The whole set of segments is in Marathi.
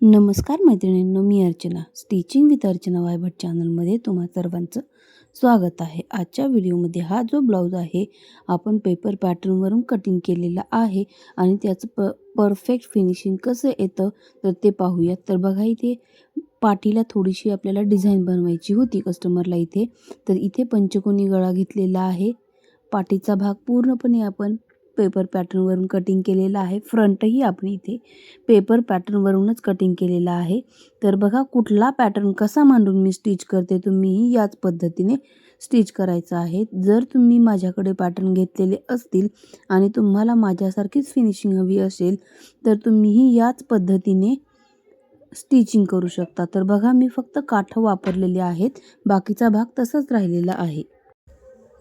नमस्कार मैत्रिणींनो, मी अर्चना स्टिचिंग विथ अर्चना वायभट चॅनलमध्ये तुम्हा सर्वांचं स्वागत आहे। आजच्या व्हिडिओमध्ये हा जो ब्लाऊज आहे आपण पेपर पॅटर्नवरून कटिंग केलेला आहे आणि त्याचं परफेक्ट फिनिशिंग कसं येतं तर ते पाहूयात। तर बघा, इथे पाठीला थोडीशी आपल्याला डिझाईन बनवायची होती कस्टमरला इथे, तर इथे पंचकोनी गळा घेतलेला आहे। पाठीचा भाग पूर्णपणे आपण पेपर पॅटर्नवरून कटिंग केलेला आहे। फ्रंटही आपण इथे पेपर पॅटर्नवरूनच कटिंग केलेला आहे। तर बघा, कुठला पॅटर्न कसा मांडून मी स्टिच करते तुम्हीही याच पद्धतीने स्टिच करायचं आहे। जर तुम्ही माझ्याकडे पॅटर्न घेतलेले असतील आणि तुम्हाला माझ्यासारखीच फिनिशिंग हवी असेल तर तुम्हीही याच पद्धतीने स्टिचिंग करू शकता। तर बघा, मी फक्त काठ वापरलेले आहेत, बाकीचा भाग तसाच राहिलेला आहे।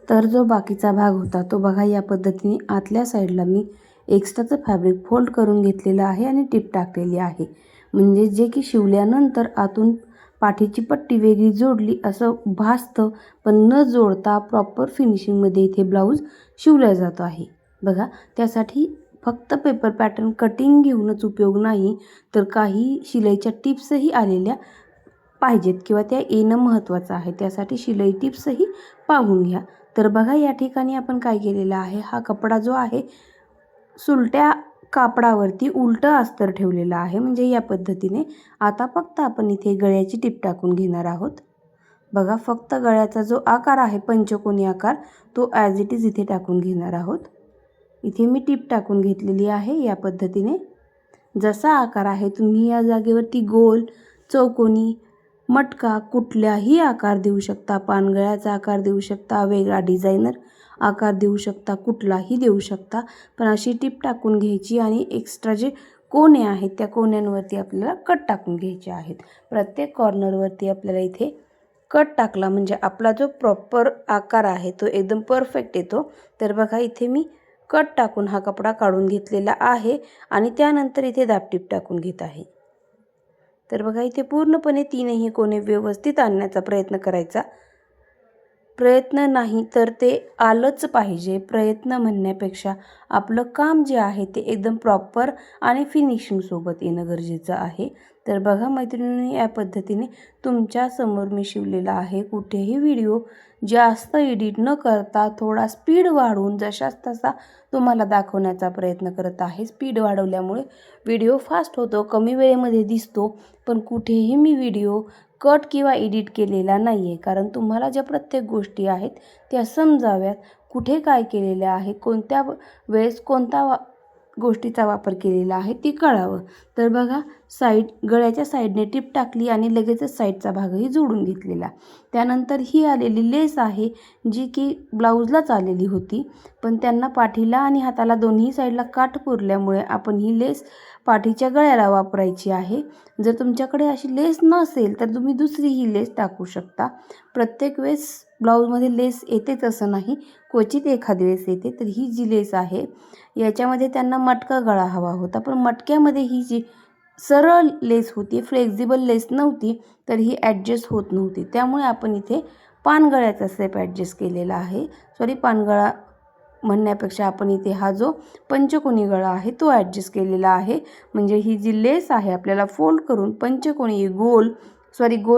तर जो बाकीचा भाग होता तो बघा या पद्धतीने आतल्या साईडला मी एक्स्ट्राचं फॅब्रिक फोल्ड करून घेतलेलं आहे आणि टिप टाकलेली आहे, म्हणजे जे की शिवल्यानंतर आतून पाठीची पट्टी वेगळी जोडली असं भासतं, पण न जोडता प्रॉपर फिनिशिंगमध्ये इथे ब्लाऊज शिवला जातो आहे। बघा, त्यासाठी फक्त पेपर पॅटर्न कटिंग घेऊनच उपयोग नाही, तर काही शिलाईच्या टिप्सही आलेल्या पाहिजेत किंवा त्या येणं महत्त्वाचं आहे। त्यासाठी शिलाई टिप्सही पाहून घ्या। तर बघा, या ठिकाणी आपण काय केलेलं आहे, हा कपडा जो आहे सुलट्या कापडावरती उलटं अस्तर ठेवलेलं आहे, म्हणजे या पद्धतीने। आता फक्त आपण इथे गळ्याची टिप टाकून घेणार आहोत। बघा, फक्त गळ्याचा जो आकार आहे पंचकोनी आकार तो ॲज इट इज इथे टाकून घेणार आहोत। इथे मी टिप टाकून घेतलेली आहे। या पद्धतीने जसा आकार आहे तुम्ही या जागेवरती गोल, चौकोनी, मटका कुठलाही आकार देऊ शकता। पानगळ्याचा आकार देऊ शकता, वेगळा डिझायनर आकार देऊ शकता, कुठलाही देऊ शकता, पण अशी टिप टाकून घ्यायची आणि एक्स्ट्रा जे कोने आहेत त्या कोण्यांवरती आपल्याला कट टाकून घ्यायचे आहेत। प्रत्येक कॉर्नरवरती आपल्याला इथे कट टाकला म्हणजे आपला जो प्रॉपर आकार आहे तो एकदम परफेक्ट येतो। तर बघा, इथे मी कट टाकून हा कपडा काढून घेतलेला आहे आणि त्यानंतर इथे दाबटीप टाकून घेत आहे। तर बघा, इथे पूर्णपणे तीनही कोने व्यवस्थित आणण्याचा प्रयत्न करायचा। प्रयत्न नाही तर ते आलंच पाहिजे। प्रयत्न म्हणण्यापेक्षा आपलं काम जे आहे ते एकदम प्रॉपर आणि फिनिशिंगसोबत येणं गरजेचं आहे। तर बघा मैत्रिणींनी, या पद्धतीने तुमच्यासमोर मी शिवलेला आहे। कुठेही व्हिडिओ जास्त एडिट न करता थोडा स्पीड वाढवून जशाच तसा तुम्हाला दाखवण्याचा प्रयत्न करत आहे। स्पीड वाढवल्यामुळे व्हिडिओ फास्ट होतो, कमी वेळेमध्ये दिसतो, पण कुठेही मी व्हिडिओ कट किंवा एडिट केलेला नाही आहे, कारण तुम्हाला ज्या प्रत्येक गोष्टी आहेत त्या समजाव्यात, कुठे काय केलेलं आहे, कोणत्या वेळेस कोणता गोष्टीचा वापर केलेला आहे ती कळावं। तर बघा, गळ्याच्या साईडने टिप टाकली आणि लगेचच साईडचा भागही जोडून घेतलेला। त्यानंतर ही आलेली लेस आहे जी की ब्लाऊजलाच आलेली होती, पण त्यांना पाठीला आणि हाताला दोन्ही साईडला काठ पुरल्यामुळे आपण ही लेस पाठीच्या गळ्याला वापरायची आहे। जर तुमच्याकडे अशी लेस नसेल तर तुम्ही दुसरी ही लेस टाकू शकता। प्रत्येक वेळेस ब्लाऊजमध्ये लेस येतेच असं नाही, क्वचित एखादी वेळेस येते। तर ही जी लेस आहे याच्यामध्ये त्यांना मटका गळा हवा होता, पण मटक्यामध्ये ही जी सरळ लेस होती, फ्लेक्झिबल लेस नव्हती, तर ही ॲडजस्ट होत नव्हती। त्यामुळे आपण इथे पानगळ्याचा स्टेप ॲडजस्ट केलेला आहे। पानगळा म्हणण्यापेक्षा आपण इथे हा जो पंचकोनी गळा आहे तो ॲडजस्ट केलेला आहे, म्हणजे ही जी लेस आहे आपल्याला फोल्ड करून पंचकोनी गोल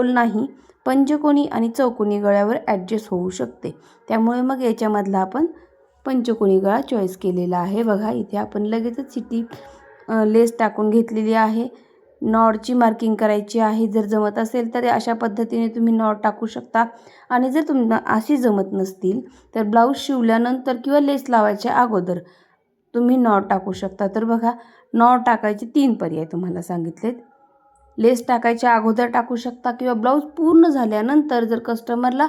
नाही, पंचकोनी आणि चौकोनी गळ्यावर ॲडजस्ट होऊ शकते। त्यामुळे मग याच्यामधला आपण पंचकोनी गळा चॉईस केलेला आहे। बघा, इथे आपण लगेचच सिटी लेस टाकून घेतलेली आहे। नॉटची मार्किंग करायची आहे। जर जमत असेल तर अशा पद्धतीने तुम्ही नॉट टाकू शकता, आणि जर तुम्हाला अशी जमत नसतील तर ब्लाऊज शिवल्यानंतर किंवा लेस लावायच्या अगोदर तुम्ही नॉट टाकू शकता। तर बघा, नॉट टाकायचे 3 पर्याय तुम्हाला सांगितलेत। लेस टाकायच्या अगोदर टाकू शकता किंवा ब्लाऊज पूर्ण झाल्यानंतर जर कस्टमरला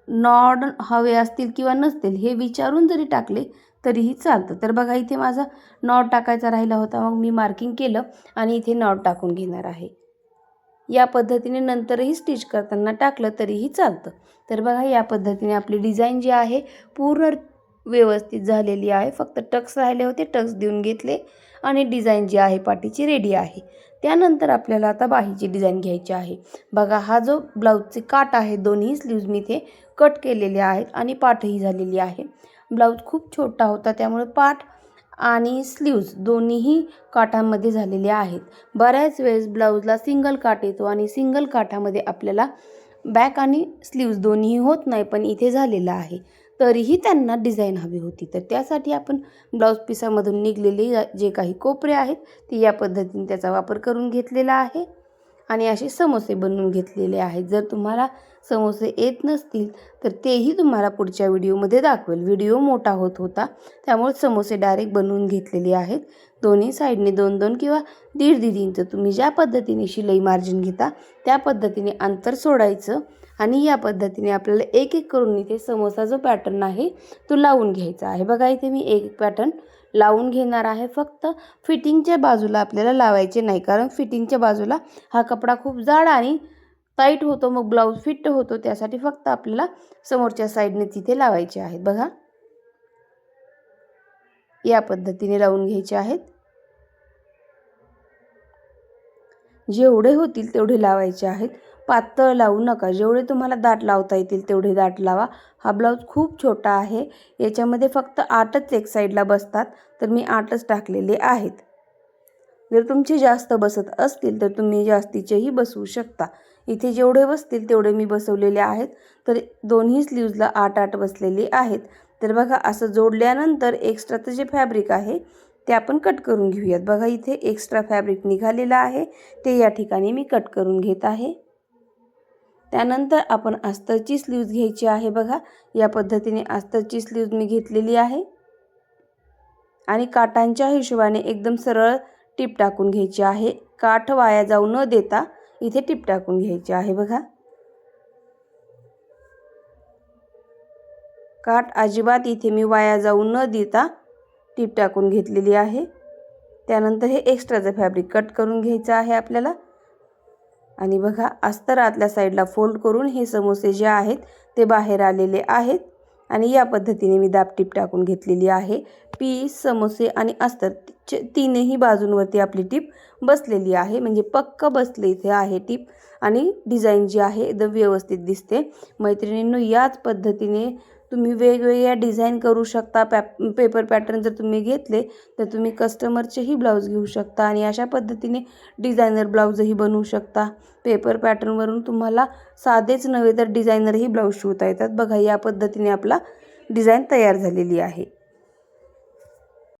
नॉट हवे असतील किंवा नसतील हे विचारून जरी टाकले तरीही चालतं। तर बघा, इथे माझा नॉट टाकायचा राहिला होता, मग मी मार्किंग केलं आणि इथे नॉट टाकून घेणार आहे। या पद्धतीने नंतरही स्टिच करताना टाकलं तरीही चालतं। तर बघा, या पद्धतीने आपली डिझाईन जी आहे पूर्ण व्यवस्थित झालेली आहे। फक्त टक्स राहिले होते, टक्स देऊन घेतले आणि डिझाईन जी आहे पाठीची रेडी आहे। त्यानंतर आपल्याला आता बाहीची डिझाईन घ्यायची आहे। बघा, हा जो ब्लाऊजचे काठ आहे दोन्ही स्लीव्ज मी इथे कट केलेले आहेत आणि पाठही झालेली आहे। ब्लाऊज खूप छोटा होता त्यामुळे पाठ आणि स्लीव्ज दोन्हीही काठांमध्ये झालेले आहेत. बऱ्याच वेळेस ब्लाऊजला सिंगल काठ येतो आणि सिंगल काठामध्ये आपल्याला बॅक आणि स्लीव्ज दोन्हीही होत नाही, पण इथे झालेलं आहे. तरीही त्यांना डिझाईन हवी होती, तर त्यासाठी आपण ब्लाऊज पिसामधून निघलेले जे काही कोपरे आहेत ते या पद्धतीने त्याचा वापर करून घेतलेला आहे आणि असे समोसे बनवून घेतलेले आहेत. जर तुम्हाला समोसे येत नसतील तर तेही तुम्हाला पुढच्या व्हिडिओमध्ये दाखवेल. व्हिडिओ मोठा होत होता त्यामुळे समोसे डायरेक्ट बनवून घेतलेले आहेत. दोन्ही साईडने 2-2 किंवा 1.5 इंच तुम्ही ज्या पद्धतीने शिलाई मार्जिन घेता त्या पद्धतीने अंतर सोडायचं आणि या पद्धतीने आपल्याला एक एक करून इथे समोसा जो पॅटर्न आहे तो लावून घ्यायचा आहे. बघा इथे मी एक पॅटर्न लावून घेणार आहे. फक्त फिटिंगच्या बाजूला आपल्याला लावायचे नाही, कारण फिटिंगच्या बाजूला हा कपडा खूप जाड आणि टाईट होतो, मग ब्लाऊज फिट होतो. त्यासाठी फक्त आपल्याला समोरच्या साईडने तिथे लावायचे आहेत. बघा या पद्धतीने लावून घ्यायचे आहेत. जेवढे होतील तेवढे लावायचे आहेत. पातळ लावू नका, जेवढे तुम्हाला दाट लावता येतील तेवढे दाट लावा. हा ब्लाऊज खूप छोटा आहे, याच्यामध्ये फक्त 8च एक साईडला बसतात, तर मी 8च टाकलेले आहेत. जर तुमचे जास्त बसत असतील तर तुम्ही जास्तीचेही बसवू शकता. इथे जेवढे बसतील तेवढे मी बसवलेले आहेत, तर दोन्ही स्लीव्जला 8-8 बसलेले आहेत. तर बघा असं जोडल्यानंतर एक्स्ट्राचं जे फॅब्रिक आहे ते आपण कट करून घेऊयात. बघा इथे एक्स्ट्रा फॅब्रिक निघालेलं आहे, ते या ठिकाणी मी कट करून घेत आहे. त्यानंतर आपण अस्तरची स्लीव्ज घ्यायची आहे. बघा या पद्धतीने अस्तरची स्लीव्ज मी घेतलेली आहे आणि काठांच्या हिशोबाने एकदम सरळ टिप टाकून घ्यायची आहे. काठ वाया जाऊ न देता इथे टिप टाकून घ्यायची आहे. बघा काठ अजिबात इथे मी वाया जाऊ न देता टिप टाकून घेतलेली आहे. त्यानंतर हे एक्स्ट्राचं फॅब्रिक कट करून घ्यायचं आहे आपल्याला आणि बघा अस्तर आतल्या साईडला फोल्ड करून हे समोसे जे आहेत ते बाहेर आलेले आहेत आणि या पद्धतीने मी दाब टिप टाकून घेतलेली आहे. पीस, समोसे आणि अस्तर तीनही बाजूंवरती आपली टिप बसलेली आहे, म्हणजे पक्क बसले इथे आहे टिप आणि डिझाईन जी आहे एकदम व्यवस्थित दिसते. मैत्रिणींनो याच पद्धतीने तुम्ही वेगवेगळ्या डिझाईन करू शकता. पेपर पॅटर्न जर तुम्ही घेतले तर तुम्ही कस्टमरचेही ब्लाऊज घेऊ शकता आणि अशा पद्धतीने डिझायनर ब्लाऊजही बनवू शकता. पेपर पॅटर्नवरून तुम्हाला साधेच नव्हे तर डिझायनरही ब्लाऊज शिवता येतात. बघा या पद्धतीने आपला डिझाईन तयार झालेली आहे.